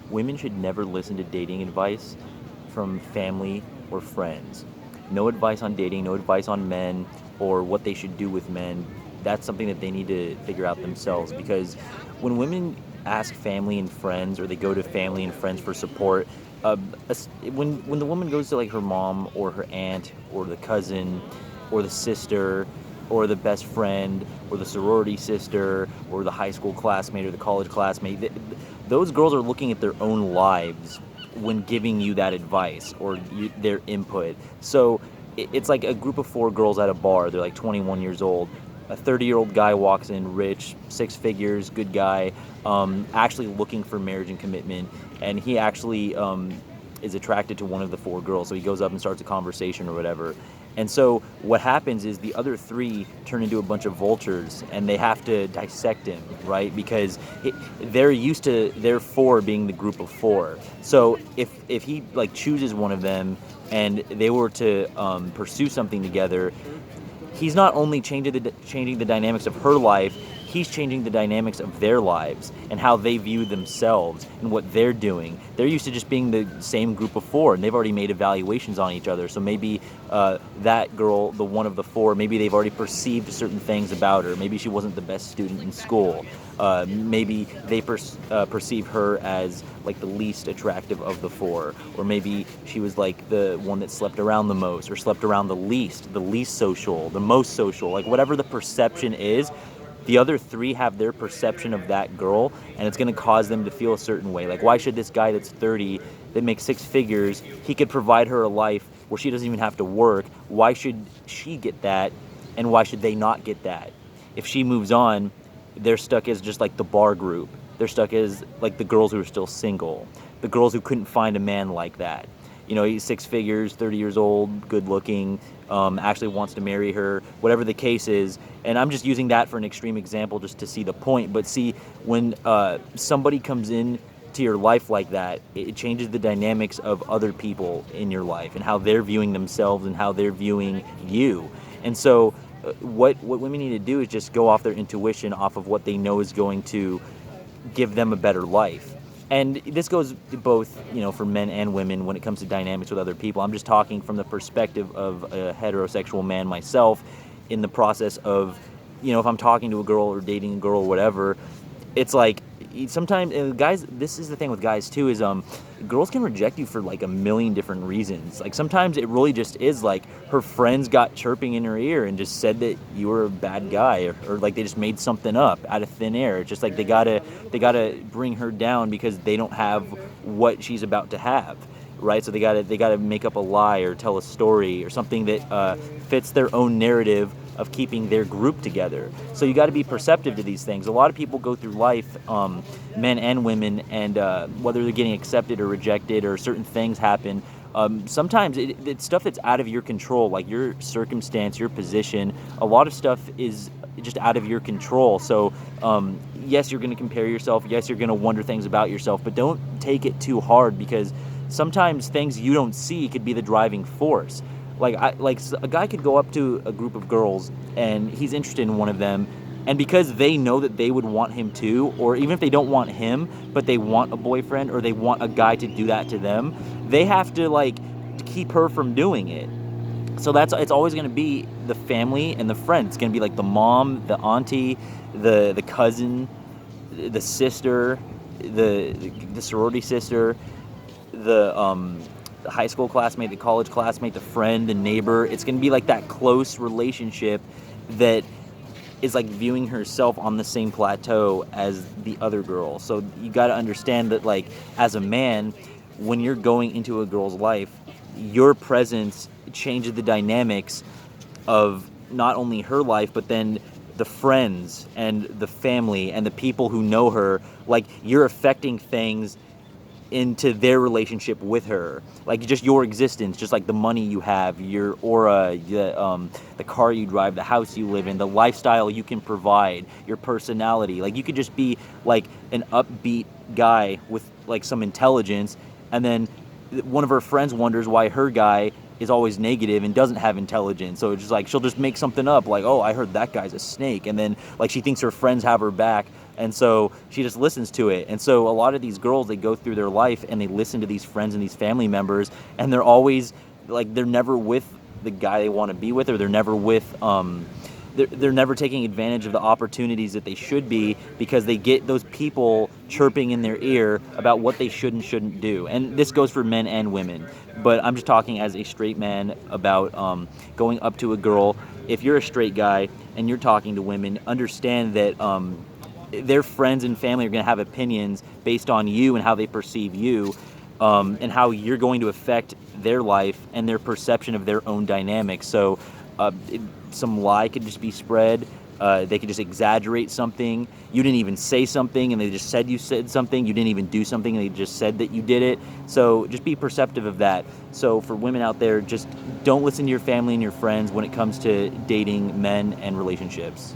women should never listen to dating advice from family or friends. No advice on dating, no advice on men or what they should do with men. That's something that they need to figure out themselves, because when women ask family and friends, or they go to family and friends for support, when the woman goes to like her mom or her aunt or the cousin or the sister or the best friend or the sorority sister or the high school classmate or the college classmate, those girls are looking at their own lives when giving you that advice or their input. So it's like a group of four girls at a bar. They're like 21 years old. A 30-year-old guy walks in, rich, six figures, good guy, actually looking for marriage and commitment. And he actually is attracted to one of the four girls. So he goes up and starts a conversation or whatever. And so what happens is the other three turn into a bunch of vultures, and they have to dissect him, right? Because they're used to their four being the group of four. So if he like chooses one of them and they were to pursue something together, he's not only changing the dynamics of her life, he's changing the dynamics of their lives and how they view themselves and what they're doing. They're used to just being the same group of four, and they've already made evaluations on each other. So maybe that girl, the one of the four, maybe they've already perceived certain things about her. Maybe she wasn't the best student in school. Maybe they perceive her as like the least attractive of the four, or maybe she was like the one that slept around the most, or slept around the least social, the most social, like whatever the perception is. The other three have their perception of that girl, and it's going to cause them to feel a certain way. Like, why should this guy that's 30, that makes six figures, he could provide her a life where she doesn't even have to work? Why should she get that, and why should they not get that? If she moves on, they're stuck as just like the bar group. They're stuck as like the girls who are still single, the girls who couldn't find a man like that. You know, he's six figures, 30 years old, good looking, actually wants to marry her, whatever the case is. And I'm just using that for an extreme example just to see the point. But see, when somebody comes in to your life like that, it changes the dynamics of other people in your life and how they're viewing themselves and how they're viewing you. And so what women need to do is just go off their intuition, off of what they know is going to give them a better life. And this goes both, you know, for men and women when it comes to dynamics with other people. I'm just talking from the perspective of a heterosexual man myself, in the process of, you know, if I'm talking to a girl or dating a girl or whatever, it's like sometimes guys, this is the thing with guys too, is girls can reject you for like a million different reasons. Like sometimes it really just is like her friends got chirping in her ear and just said that you were a bad guy, or like they just made something up out of thin air. It's just like they gotta bring her down because they don't have what she's about to have, right? So they gotta make up a lie or tell a story or something that fits their own narrative of keeping their group together. So you got to be perceptive to these things. A lot of people go through life, men and women, and whether they're getting accepted or rejected or certain things happen, sometimes it's stuff that's out of your control, like your circumstance, your position. A lot of stuff is just out of your control. So yes, you're going to compare yourself. Yes, you're going to wonder things about yourself, but don't take it too hard, because sometimes things you don't see could be the driving force. Like a guy could go up to a group of girls and he's interested in one of them, and because they know that they would want him too, or even if they don't want him but they want a boyfriend or they want a guy to do that to them, they have to like keep her from doing it. So it's always going to be the family and the friends. It's going to be like the mom, the auntie, the cousin, the sister, the sorority sister, the high school classmate, the college classmate, the friend, the neighbor. It's going to be like that close relationship that is like viewing herself on the same plateau as the other girl. So you got to understand that, like, as a man, when you're going into a girl's life, your presence changes the dynamics of not only her life, but then the friends and the family and the people who know her. Like, you're affecting things into their relationship with her, like just your existence, just like the money you have, your aura, the car you drive, the house you live in, the lifestyle you can provide, your personality. Like, you could just be like an upbeat guy with like some intelligence, and then one of her friends wonders why her guy is always negative and doesn't have intelligence. So it's just like she'll just make something up, like, oh, I heard that guy's a snake, and then like she thinks her friends have her back, and so she just listens to it. And so a lot of these girls, they go through their life and they listen to these friends and these family members, and they're always like, they're never with the guy they want to be with, or they're never with they're never taking advantage of the opportunities that they should be, because they get those people chirping in their ear about what they should and shouldn't do. And this goes for men and women, but I'm just talking as a straight man about going up to a girl. If you're a straight guy and you're talking to women, understand that their friends and family are going to have opinions based on you and how they perceive you, and how you're going to affect their life and their perception of their own dynamics. So some lie could just be spread. They could just exaggerate something. You didn't even say something, and they just said you said something. You didn't even do something, and they just said that you did it. So just be perceptive of that. So for women out there, just don't listen to your family and your friends when it comes to dating men and relationships.